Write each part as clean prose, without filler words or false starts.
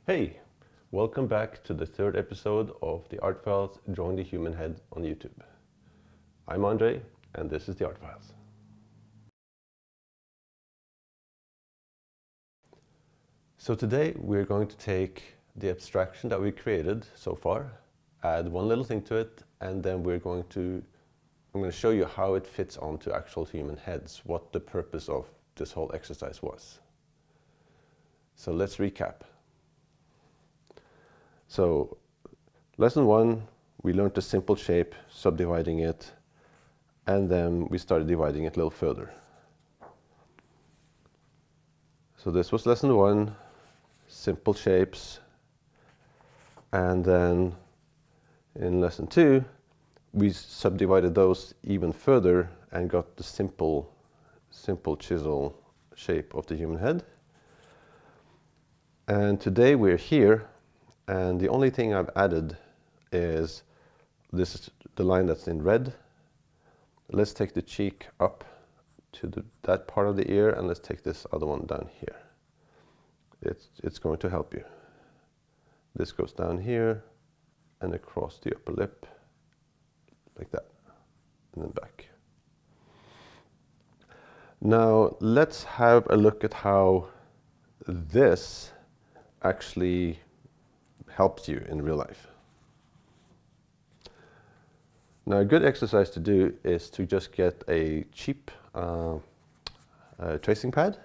Hey, welcome back to the third episode of the Art Files Drawing the Human Head on YouTube. I'm Andre, and this is the Art Files. So today we're going to take the abstraction that we created so far, add one little thing to it, and then I'm going to show you how it fits onto actual human heads, what the purpose of this whole exercise was. So let's recap. So, lesson 1, we learned the simple shape, subdividing it, and then we started dividing it a little further. So this was lesson 1, simple shapes, and then in lesson 2, we subdivided those even further and got the simple chisel shape of the human head. And today we're here. And the only thing I've added is this is the line that's in red. Let's take the cheek up to that part of the ear, and let's take this other one down here. It's going to help you. This goes down here and across the upper lip, like that, and then back. Now let's have a look at how this actually helps you in real life. Now, a good exercise to do is to just get a cheap tracing pad,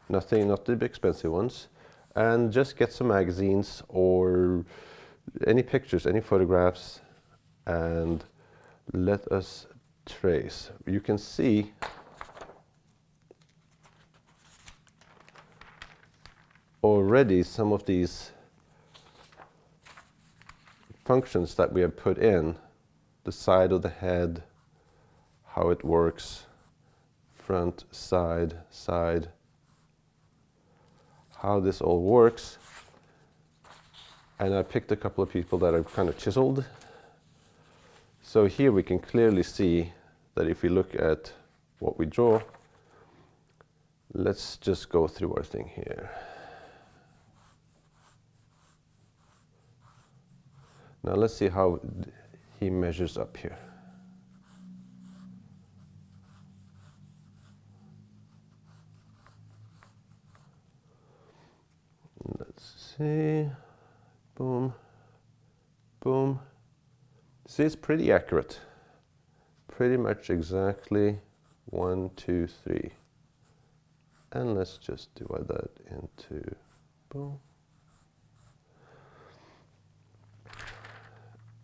not the expensive ones, and just get some magazines or any pictures, any photographs, and let us trace. You can see already some of these functions that we have put in, the side of the head, how it works, front, side, how this all works. And I picked a couple of people that are kind of chiseled. So here we can clearly see that if we look at what we draw, let's just go through our thing here. Now let's see how he measures up here. Let's see. Boom. Boom. See, it's pretty accurate. Pretty much exactly 1, 2, 3. And let's just divide that into boom.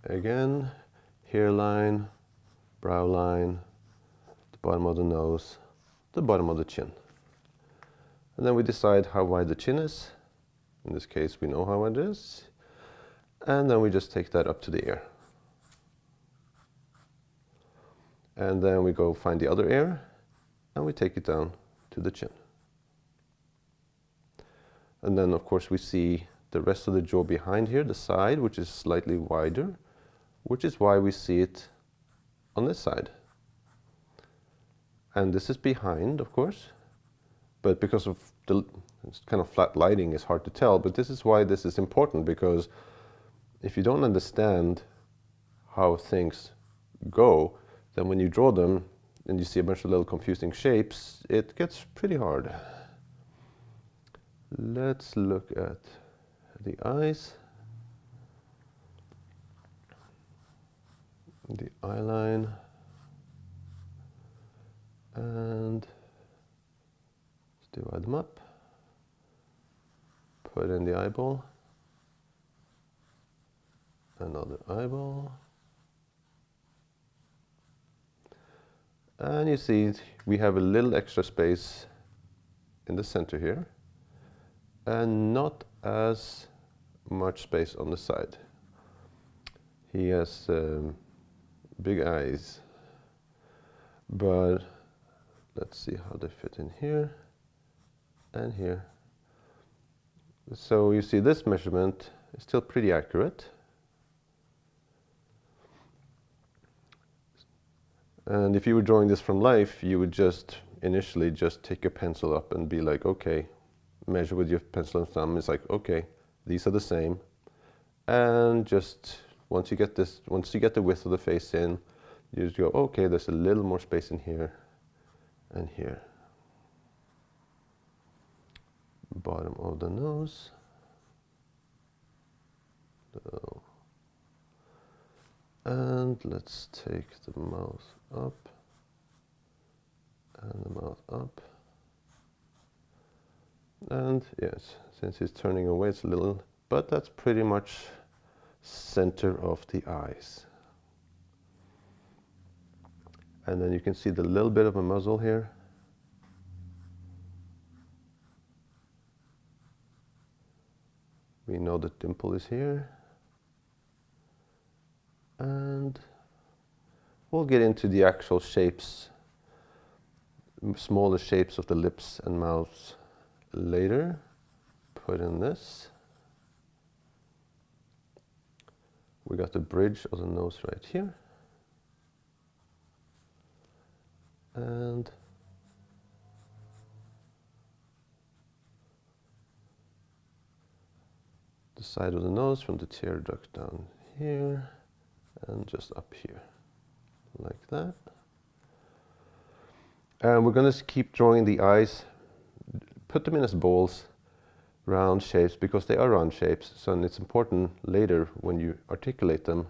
Again, hairline, brow line, the bottom of the nose, the bottom of the chin. And then we decide how wide the chin is. In this case, we know how wide it is. And then we just take that up to the ear. And then we go find the other ear, and we take it down to the chin. And then, of course, we see the rest of the jaw behind here, the side, which is slightly wider, which is why we see it on this side. And this is behind, of course, but because of the kind of flat lighting, it's hard to tell, but this is why this is important, because if you don't understand how things go, then when you draw them and you see a bunch of little confusing shapes, it gets pretty hard. Let's look at the eyes. The eye line, and let's divide them up, put in the eyeball, another eyeball, and you see we have a little extra space in the center here and not as much space on the side. He has big eyes, but let's see how they fit in here and here. So you see this measurement is still pretty accurate. And if you were drawing this from life, you would just initially just take your pencil up and be like, okay, measure with your pencil and thumb. It's like, okay, These are the same. And just once you get the width of the face in, you just go, okay, there's a little more space in here and here. Bottom of the nose. So, and let's take the mouth up and the mouth up. And yes, since he's turning away, it's a little, but that's pretty much center of the eyes. And then you can see the little bit of a muzzle here. We know the dimple is here. And we'll get into the actual shapes, smaller shapes of the lips and mouths later. Put in this. We got the bridge of the nose right here. And the side of the nose from the tear duct down here and just up here, like that. And we're going to keep drawing the eyes, put them in as balls, round shapes, because they are round shapes. So it's important later when you articulate them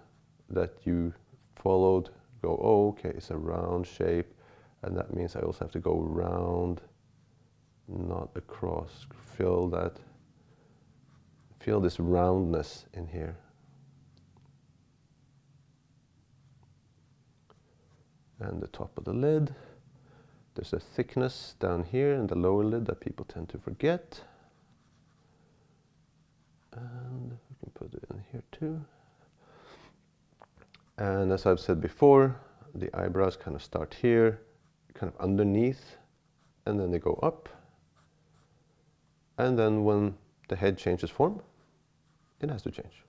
that you followed, go, oh, okay, it's a round shape. And that means I also have to go round, not across. Feel this roundness in here. And the top of the lid. There's a thickness down here in the lower lid that people tend to forget. And we can put it in here too. And as I've said before, the eyebrows kind of start here, kind of underneath, and then they go up. And then when the head changes form, it has to change.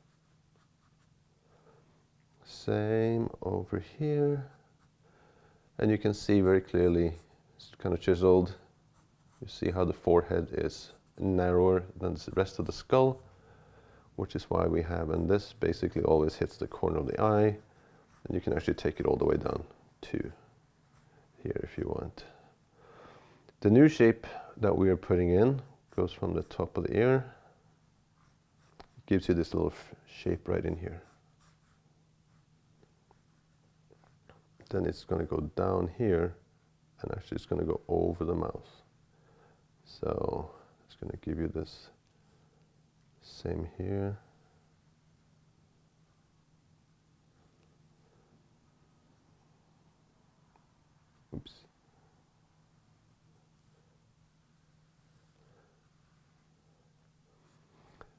Same over here. And you can see very clearly, it's kind of chiseled. You see how the forehead is narrower than the rest of the skull, which is why we have, and this basically always hits the corner of the eye, and you can actually take it all the way down to here if you want. The new shape that we are putting in goes from the top of the ear, gives you this little shape right in here. Then it's going to go down here, and actually it's going to go over the mouth. So it's going to give you this same here. Oops.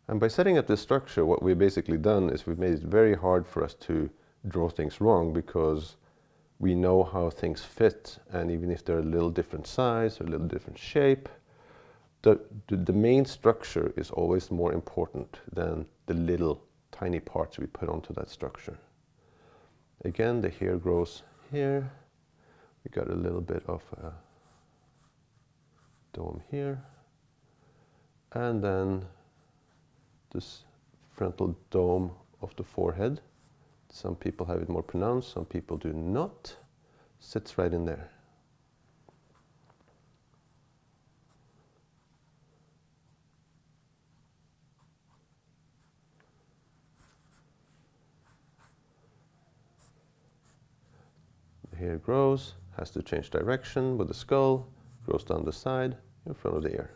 And by setting up this structure, what we've basically done is we've made it very hard for us to draw things wrong, because we know how things fit, and even if they're a little different size or a little different shape, the main structure is always more important than the little tiny parts we put onto that structure. Again, the hair grows here. We got a little bit of a dome here. And then this frontal dome of the forehead. Some people have it more pronounced, some people do not. Sits right in there. The hair grows, has to change direction with the skull, grows down the side in front of the ear.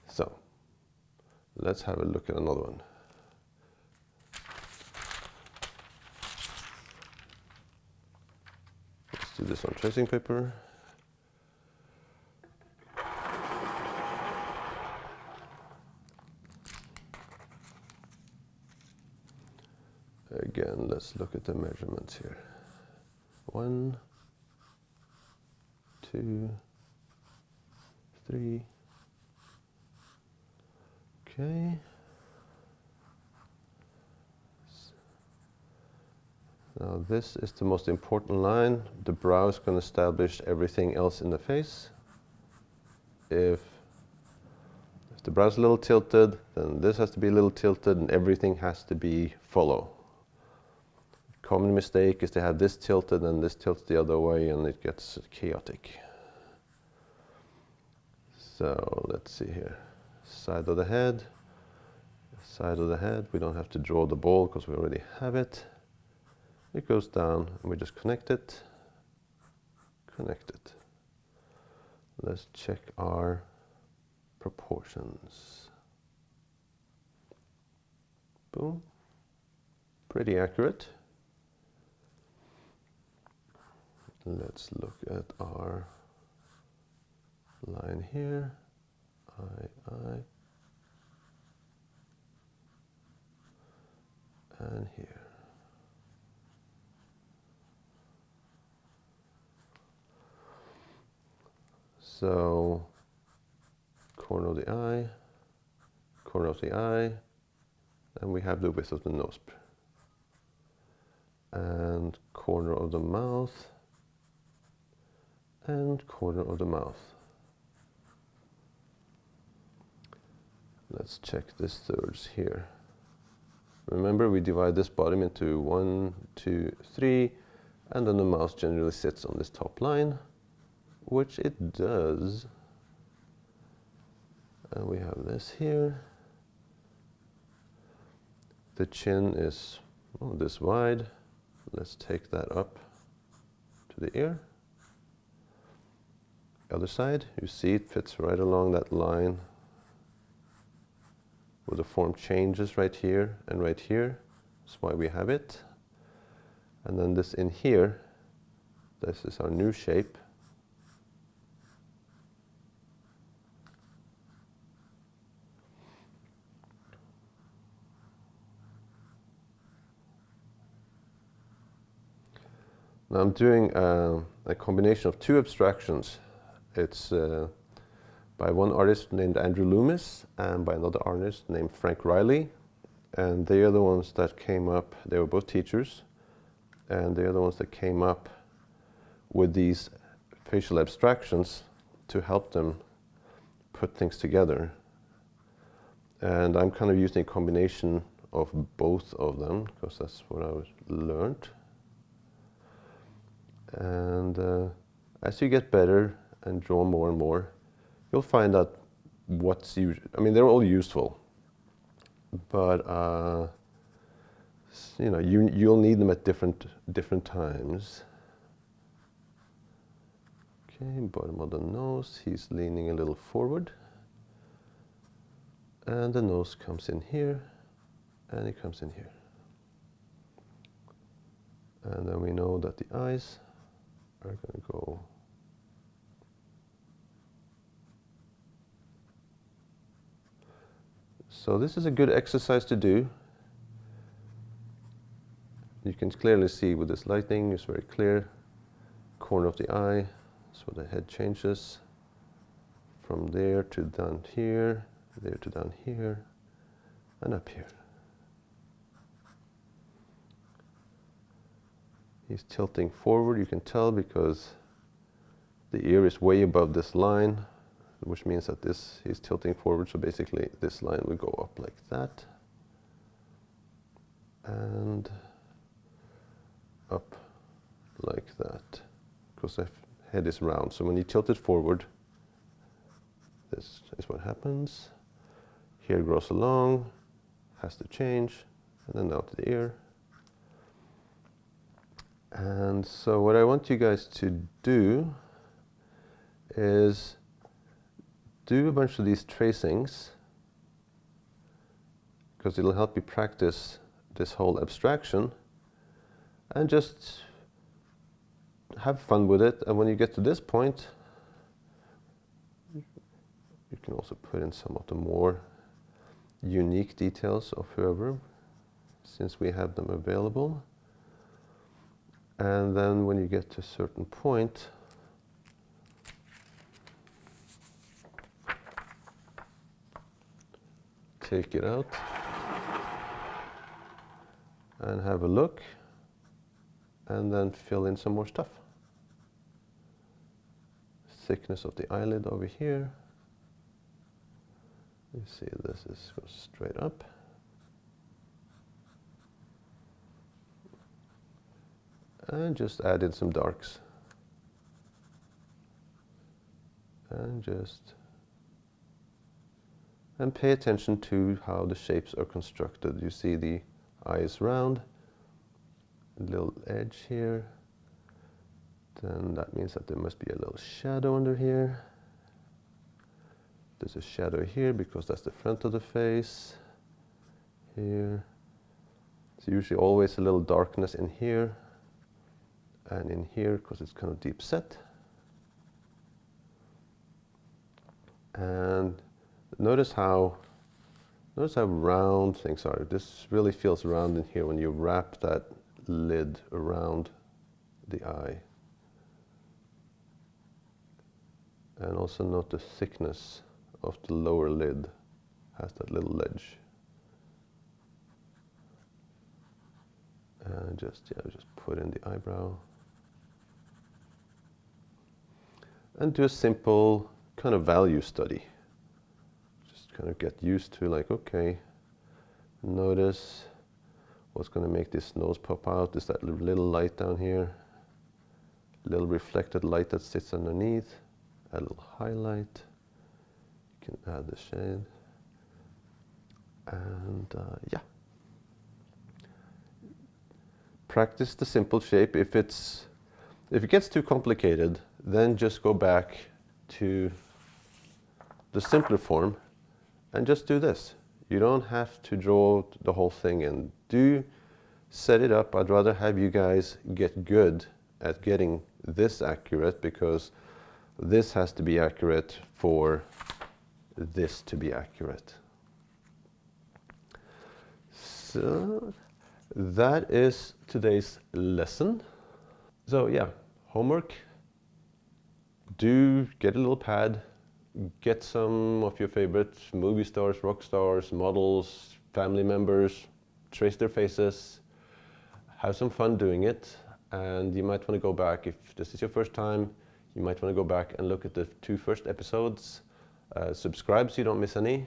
So, let's have a look at another one. Let's do this on tracing paper. Again, let's look at the measurements here. 1, 2, 3. Okay. Now this is the most important line. The brow is going to establish everything else in the face. if the brow's a little tilted, then this has to be a little tilted, and everything has to be follow. Common mistake is to have this tilted and this tilts the other way, and it gets chaotic. So let's see here. Side of the head, side of the head. We don't have to draw the ball because we already have it. It goes down, and we just connect it. Connect it. Let's check our proportions. Boom. Pretty accurate. Let's look at our line here. Eye. And here. So, corner of the eye, and we have the width of the nose. And corner of the mouth, and corner of the mouth. Let's check this thirds here. Remember, we divide this bottom into 1, 2, 3, and then the mouth generally sits on this top line, which it does. And we have this here. The chin is this wide. Let's take that up to the ear. Other side, you see it fits right along that line where the form changes right here and right here. That's why we have it. And then this in here, this is our new shape. Now I'm doing a combination of two abstractions. It's by one artist named Andrew Loomis and by another artist named Frank Riley. And they are the ones that came up, they were both teachers, and they are the ones that came up with these facial abstractions to help them put things together. And I'm kind of using a combination of both of them because that's what I learned. And as you get better and draw more and more, you'll find out what's used. I mean, they're all useful, but you know, you'll need them at different times. Okay, bottom of the nose, he's leaning a little forward, and the nose comes in here, and it comes in here, and then we know that the eyes are going to go so this is a good exercise to do. You can clearly see with this lighting, it's very clear. Corner of the eye, so the head changes from there to down here, there to down here, and up here. He's tilting forward, you can tell, because the ear is way above this line, which means that he's tilting forward, so basically this line will go up like that. And up like that, because the head is round. So when you tilt it forward, this is what happens. Here grows along, has to change, and then down to the ear. And so what I want you guys to do is do a bunch of these tracings, because it'll help you practice this whole abstraction, and just have fun with it. And when you get to this point, you can also put in some of the more unique details of whoever, since we have them available. And then when you get to a certain point, take it out and have a look, and then fill in some more stuff. Thickness of the eyelid over here, You see this is goes straight up. And just add in some darks. And pay attention to how the shapes are constructed. You see the eye is round, little edge here. Then that means that there must be a little shadow under here. There's a shadow here because that's the front of the face. Here. It's usually always a little darkness in here and in here because it's kind of deep set. And notice how round things are. This really feels round in here when you wrap that lid around the eye. And also note the thickness of the lower lid has that little ledge. And just put in the eyebrow. And do a simple kind of value study. Just kind of get used to like, okay, notice what's going to make this nose pop out is that little light down here, little reflected light that sits underneath, a little highlight. You can add the shade. And yeah. Practice the simple shape. If it gets too complicated, then just go back to the simpler form and just do this. You don't have to draw the whole thing and do set it up. I'd rather have you guys get good at getting this accurate because this has to be accurate for this to be accurate. So that is today's lesson. So yeah, homework. Do get a little pad. Get some of your favorite movie stars, rock stars, models, family members. Trace their faces. Have some fun doing it. And you might want to go back, if this is your first time, you might want to go back and look at the 2 first episodes. Subscribe so you don't miss any.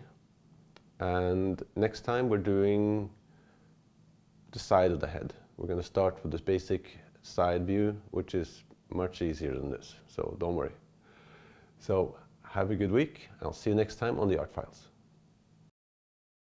And next time we're doing the side of the head. We're going to start with this basic side view, which is much easier than this, so don't worry. So have a good week. I'll see you next time on the Art Files.